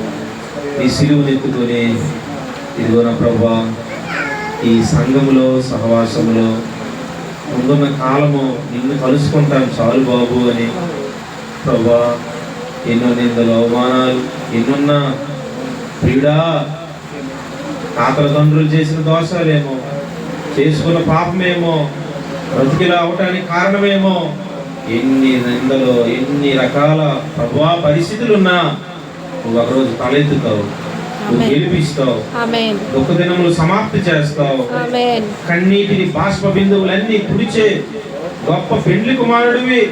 B: నీ సిలువను ఎత్తుకొని ఇదిగో నా ప్రభువా ఈ సంఘములో, సహవాసములో ముందున్న కాలము నిన్ను కలుసుకుంటాను చాలు బాబు అని ప్రభువా ఎన్నో నిందలు, అవమానాలు ఎన్నున్నా ప్రియుడా, తాతల తండ్రులు చేసిన దోషాలేమో, చేసుకున్న పాపమేమో, బ్రతికిలా అవటానికి కారణమేమో, ఎన్ని నిందలు, ఎన్ని రకాల ప్రభువా పరిస్థితులున్నా నువ్వు ఒకరోజు తలెత్తుతావు, నువ్వు గెలిపిస్తావు, దుఃఖ దినములు సమాప్తి చేస్తావు, కన్నీటిని బాష్ప బిందువులన్నీ తుడిచే గొప్ప పెండ్లి కుమారుడివి.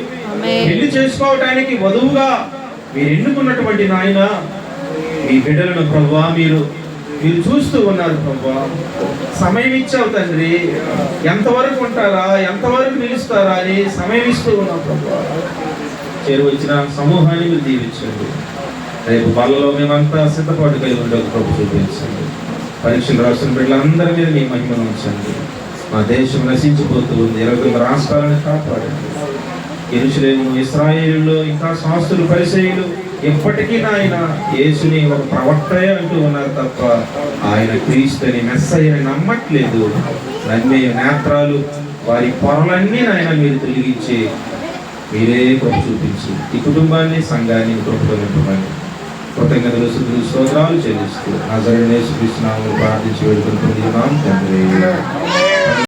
B: పెళ్లి చేసుకోవటానికి వధువుగా మీరు ఎన్నుకున్నటువంటి నాయన మీ బిడ్డలను ప్రభువా మీరు చూస్తూ ఉన్నారు ప్రభువా. సమయం ఇచ్చావు తండ్రి, ఎంతవరకు ఉంటారా, ఎంతవరకు నిలుస్తారా అని సమయం ఇస్తూ ఉన్నావు ప్రభువా. చేరువచ్చిన సమూహాన్ని మీరు దీవించండి. రేపు బలలో మేమంతా సిద్ధపాటు కలిగి ఉండేది ప్రభు చూపించండి. పరీక్షలు రాసిన బిడ్డలందరి మీద మీ మహిమను ఉంచండి. మా దేశం నశించిపోతూ ఉంది. 29 రాష్ట్రాలను కాపాడండి. యెరూషలేము, ఇశ్రాయేలులో ఇంకా శాస్త్రులు, పరిసయ్యులు ఎప్పటికీ నాయన యేసుని ఒక ప్రవక్తయే అంటూ ఉన్నారు తప్ప ఆయన క్రీస్తుని మెస్సయ్యని నమ్మట్లేదు. నమ్మే నేత్రాలు వారి పొరలన్నీ నాయన మీరు తొలగించి మీరే కృప చూపించి ఈ కుటుంబాన్ని, సంఘాన్ని కృపతో నింపమని కృతజ్ఞతలు, స్తుతులు, స్తోత్రాలు చెల్లిస్తూ నజరేయుడైన యేసు క్రీస్తు నామములో ప్రార్థించి వేడుకుంటున్నాం తండ్రి.